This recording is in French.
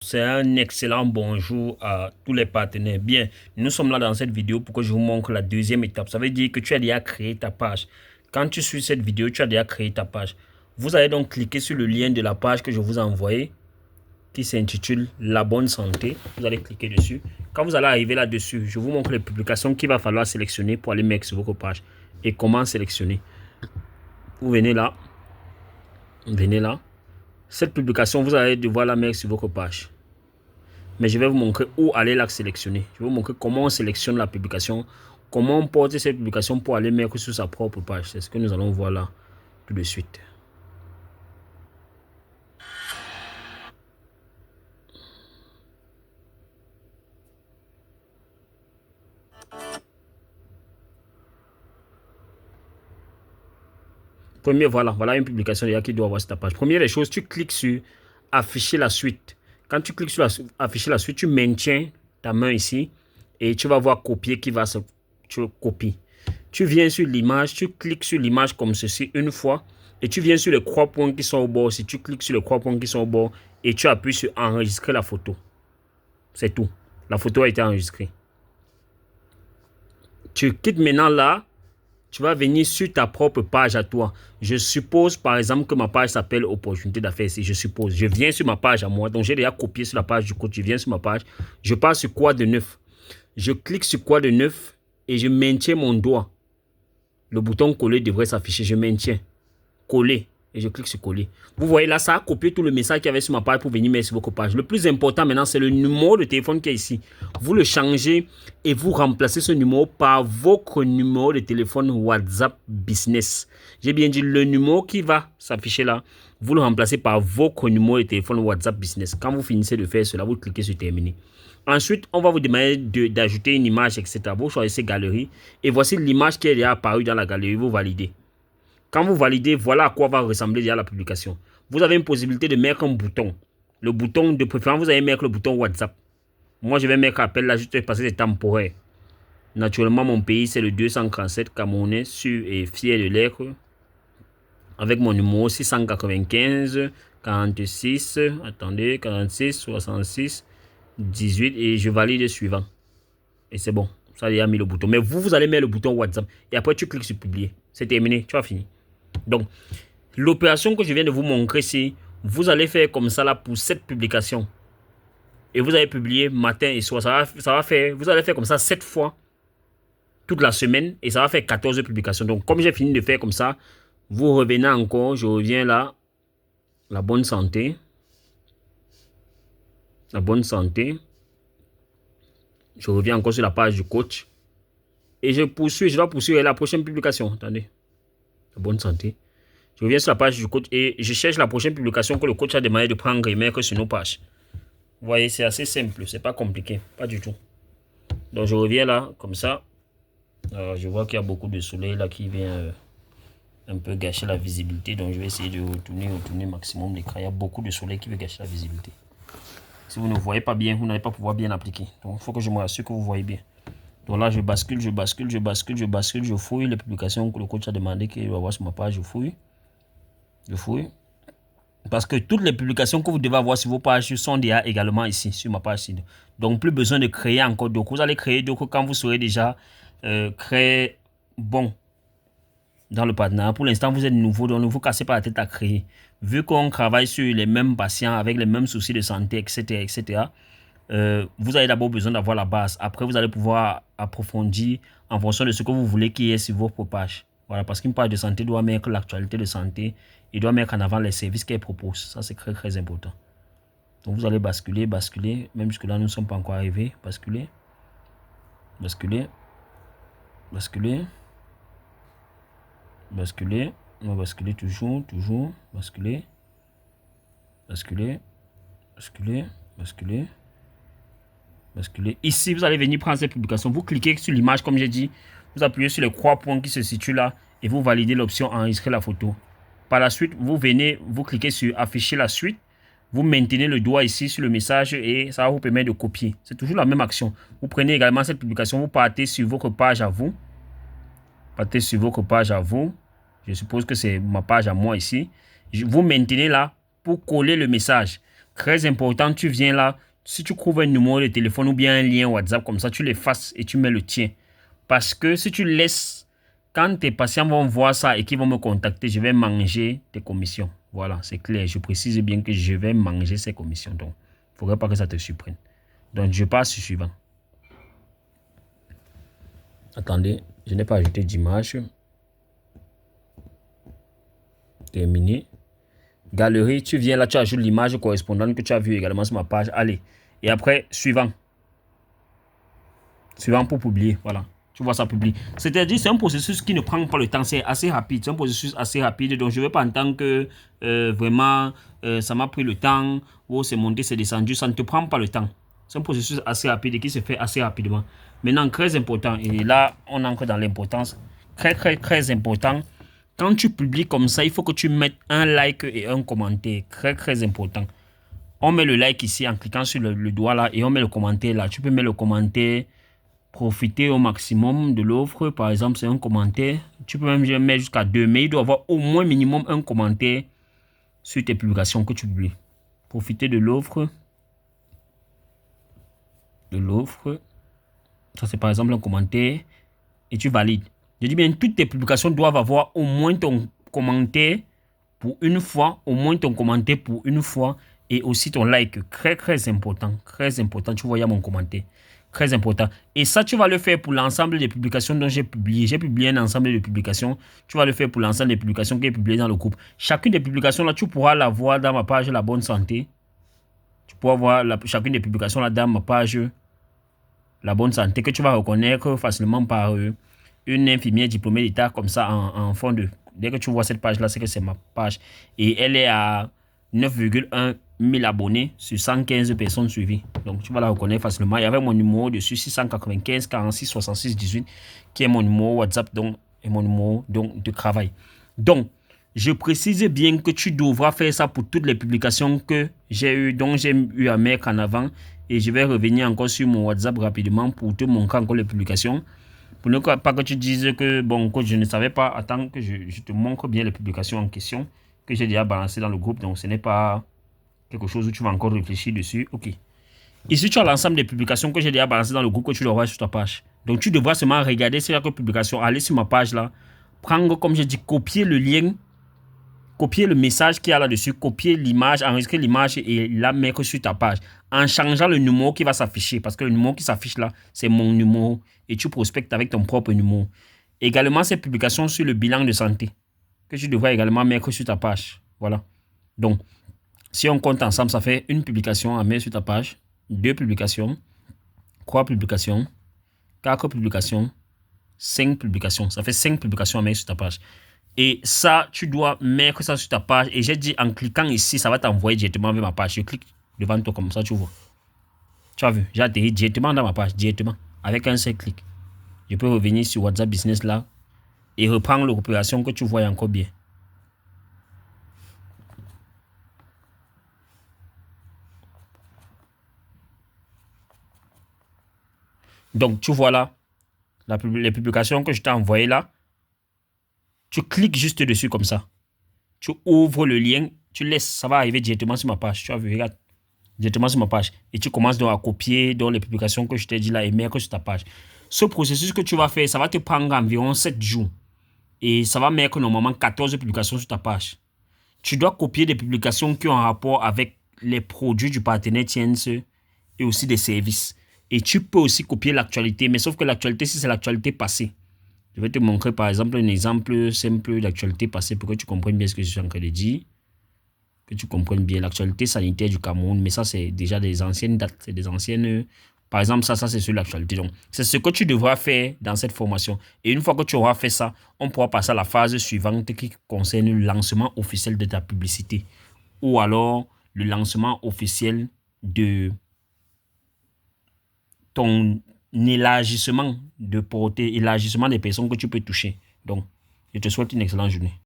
c'est un excellent bonjour à tous les partenaires. Bien, nous sommes là dans cette vidéo pour que je vous montre la deuxième étape. Ça veut dire que tu as déjà créé ta page. Quand tu suis cette vidéo, tu as déjà créé ta page. Vous allez donc cliquer sur le lien de la page que je vous ai envoyé, qui s'intitule La Bonne Santé. Vous allez cliquer dessus. Quand vous allez arriver là-dessus, je vous montre les publications qu'il va falloir sélectionner pour aller mettre sur votre page. Et comment sélectionner. Vous venez là. Venez là. Cette publication, vous allez devoir la mettre sur votre page. Mais je vais vous montrer où aller la sélectionner. Je vais vous montrer comment on sélectionne la publication, comment on porte cette publication pour aller mettre sur sa propre page. C'est ce que nous allons voir là tout de suite. Premier, voilà une publication déjà qui doit avoir sur ta page. Première des choses, tu cliques sur afficher la suite. Quand tu cliques sur afficher la suite, tu maintiens ta main ici et tu vas voir copier qui va se copier. Tu viens sur l'image, tu cliques sur l'image comme ceci une fois et tu viens sur les trois points qui sont au bord. Si tu cliques sur les trois points qui sont au bord et tu appuies sur enregistrer la photo. C'est tout. La photo a été enregistrée. Tu quittes maintenant là. Tu vas venir sur ta propre page à toi. Je suppose par exemple que ma page s'appelle Opportunité d'affaires ici. Je suppose. Je viens sur ma page à moi. Donc j'ai déjà copié sur la page du coach. Je viens sur ma page. Je pars sur quoi de neuf. Je clique sur quoi de neuf et je maintiens mon doigt. Le bouton coller devrait s'afficher. Je maintiens. Coller. Et je clique sur coller. Vous voyez là, ça a copié tout le message qu'il y avait sur ma page pour venir mettre sur votre page. Le plus important maintenant, c'est le numéro de téléphone qui est ici. Vous le changez et vous remplacez ce numéro par votre numéro de téléphone WhatsApp Business. J'ai bien dit le numéro qui va s'afficher là. Vous le remplacez par votre numéro de téléphone WhatsApp Business. Quand vous finissez de faire cela, vous cliquez sur terminer. Ensuite, on va vous demander d'ajouter une image, etc. Vous choisissez galerie. Et voici l'image qui est déjà apparue dans la galerie. Vous validez. Quand vous validez, voilà à quoi va ressembler déjà la publication. Vous avez une possibilité de mettre un bouton. Le bouton de préférence, vous allez mettre le bouton WhatsApp. Moi, je vais mettre appel là, juste parce que c'est temporaire. Naturellement, mon pays, c'est le 237 Camerounais, sûr et fier de l'être. Avec mon numéro 695 46, attendez, 46 66 18 et je valide le suivant. Et c'est bon. Ça a déjà mis le bouton. Mais vous allez mettre le bouton WhatsApp. Et après, tu cliques sur publier. C'est terminé. Tu as fini. Donc, l'opération que je viens de vous montrer, c'est vous allez faire comme ça là pour cette publication. Et vous allez publier matin et soir. Vous allez faire comme ça 7 fois toute la semaine. Et ça va faire 14 publications. Donc, comme j'ai fini de faire comme ça, vous revenez encore. Je reviens là. La bonne santé. La bonne santé. Je reviens encore sur la page du coach. Et je dois poursuivre la prochaine publication. Attendez. La bonne santé. Je reviens sur la page du coach et je cherche la prochaine publication que le coach a demandé de prendre et mettre sur nos pages. Vous voyez, c'est assez simple. C'est pas compliqué. Pas du tout. Donc, je reviens là, comme ça. Je vois qu'il y a beaucoup de soleil là qui vient un peu gâcher la visibilité. Donc, je vais essayer de retourner maximum l'écran. Il y a beaucoup de soleil qui veut gâcher la visibilité. Si vous ne voyez pas bien, vous n'allez pas pouvoir bien appliquer. Donc, il faut que je me rassure que vous voyez bien. Donc là, je bascule, je fouille les publications que le coach a demandé qu'il va voir sur ma page, je fouille. Parce que toutes les publications que vous devez avoir sur vos pages sont déjà également ici, sur ma page. Donc, plus besoin de créer encore d'autres. Vous allez créer d'autres quand vous serez déjà très bon dans le partenariat. Pour l'instant, vous êtes nouveau, donc ne vous cassez pas la tête à créer. Vu qu'on travaille sur les mêmes patients, avec les mêmes soucis de santé, etc., vous avez d'abord besoin d'avoir la base. Après, vous allez pouvoir approfondir en fonction de ce que vous voulez qu'il y ait sur votre page. Voilà, parce qu'une page de santé doit mettre l'actualité de santé. Il doit mettre en avant les services qu'elle propose. Ça, c'est très, très important. Donc, vous allez basculer. Même jusque-là, nous ne sommes pas encore arrivés. Basculer. On va basculer toujours. Basculer. Ici, vous allez venir prendre cette publication. Vous cliquez sur l'image, comme j'ai dit. Vous appuyez sur les trois points qui se situent là et vous validez l'option enregistrer la photo. Par la suite, vous cliquez sur afficher la suite. Vous maintenez le doigt ici sur le message et ça va vous permettre de copier. C'est toujours la même action. Vous prenez également cette publication, vous partez sur votre page à vous. Je suppose que c'est ma page à moi ici. Vous maintenez là pour coller le message. Très important, tu viens là. Si tu trouves un numéro de téléphone ou bien un lien WhatsApp comme ça, tu l'effaces et tu mets le tien. Parce que si tu laisses, quand tes patients vont voir ça et qu'ils vont me contacter, je vais manger tes commissions. Voilà, c'est clair. Je précise bien que je vais manger ces commissions. Donc, il ne faudrait pas que ça te surprenne. Donc, je passe sur suivant. Attendez, je n'ai pas ajouté d'image. Terminé. Galerie, tu viens là, tu ajoutes l'image correspondante que tu as vue également sur ma page. Allez. Et après, suivant. Suivant pour publier. Voilà. Tu vois ça publie. C'est-à-dire, c'est un processus qui ne prend pas le temps. C'est assez rapide. C'est un processus assez rapide. Donc, je ne vais pas entendre que vraiment, ça m'a pris le temps. Ou c'est monté, c'est descendu. Ça ne te prend pas le temps. C'est un processus assez rapide et qui se fait assez rapidement. Maintenant, très important. Et là, on entre dans l'importance. Très, très, très important. Quand tu publies comme ça, il faut que tu mettes un like et un commentaire. Très, très important. On met le like ici en cliquant sur le doigt là et on met le commentaire là. Tu peux mettre le commentaire. Profiter au maximum de l'offre. Par exemple, c'est un commentaire. Tu peux même mettre jusqu'à 2, mais il doit y avoir au moins minimum un commentaire sur tes publications que tu publies. Profiter de l'offre. Ça, c'est par exemple un commentaire. Et tu valides. Je dis bien, toutes tes publications doivent avoir au moins ton commentaire pour une fois. Au moins ton commentaire pour une fois. Et aussi ton like. Très, très important. Très important. Tu vois, il y a mon commentaire. Très important. Et ça, tu vas le faire pour l'ensemble des publications dont j'ai publié. J'ai publié un ensemble de publications. Tu vas le faire pour l'ensemble des publications qui est publié dans le groupe. Chacune des publications, là, tu pourras la voir dans ma page La Bonne Santé. Tu pourras voir chacune des publications là dans ma page La Bonne Santé que tu vas reconnaître facilement par une infirmière diplômée d'État comme ça en fond de... Dès que tu vois cette page-là, c'est que c'est ma page. Et elle est à 9,1 000 abonnés sur 115 personnes suivies. Donc, tu vas la reconnaître facilement. Il y avait mon numéro dessus, 695 46 66 18, qui est mon numéro WhatsApp donc, et mon numéro donc, de travail. Donc, je précise bien que tu devras faire ça pour toutes les publications que j'ai eues, dont j'ai eu à mettre en avant. Et je vais revenir encore sur mon WhatsApp rapidement pour te montrer encore les publications. Pour ne pas que tu dises que, bon, que je ne savais pas, attends que je te montre bien les publications en question que j'ai déjà balancées dans le groupe. Donc, ce n'est pas quelque chose où tu vas encore réfléchir dessus. OK. Ici, tu as l'ensemble des publications que j'ai déjà balancées dans le groupe que tu dois voir sur ta page. Donc, tu devras seulement regarder ces publications, aller sur ma page là, prendre, comme j'ai dit, copier le lien, copier le message qu'il y a là-dessus, copier l'image, enregistrer l'image et la mettre sur ta page en changeant le numéro qui va s'afficher. Parce que le numéro qui s'affiche là, c'est mon numéro et tu prospectes avec ton propre numéro. Également, ces publications sur le bilan de santé que tu devras également mettre sur ta page. Voilà. Donc, si on compte ensemble, ça fait une publication à mettre sur ta page, 2 publications, 3 publications, 4 publications, 5 publications. Ça fait 5 publications à mettre sur ta page. Et ça, tu dois mettre ça sur ta page. Et j'ai dit, en cliquant ici, ça va t'envoyer directement vers ma page. Je clique devant toi comme ça, tu vois. Tu as vu, j'ai atterri directement dans ma page, directement, avec un seul clic. Je peux revenir sur WhatsApp Business là et reprendre l'opération que tu vois encore bien. Donc, tu vois là, les publications que je t'ai envoyées là. Tu cliques juste dessus comme ça. Tu ouvres le lien, tu laisses, ça va arriver directement sur ma page. Tu as vu, regarde, directement sur ma page. Et tu commences donc à copier dans les publications que je t'ai dit là et mettre sur ta page. Ce processus que tu vas faire, ça va te prendre environ 7 jours. Et ça va mettre normalement 14 publications sur ta page. Tu dois copier des publications qui ont un rapport avec les produits du partenaire Tiense et aussi des services. Et tu peux aussi copier l'actualité, mais sauf que l'actualité, si c'est l'actualité passée. Je vais te montrer par exemple un exemple simple d'actualité passée pour que tu comprennes bien ce que je suis en train de dire. Que tu comprennes bien l'actualité sanitaire du Cameroun. Mais ça, c'est déjà des anciennes dates. C'est des anciennes... Par exemple, ça c'est sur l'actualité. Donc, c'est ce que tu devras faire dans cette formation. Et une fois que tu auras fait ça, on pourra passer à la phase suivante qui concerne le lancement officiel de ta publicité. Ou alors, le lancement officiel de ton élargissement de portée, élargissement des personnes que tu peux toucher. Donc, je te souhaite une excellente journée.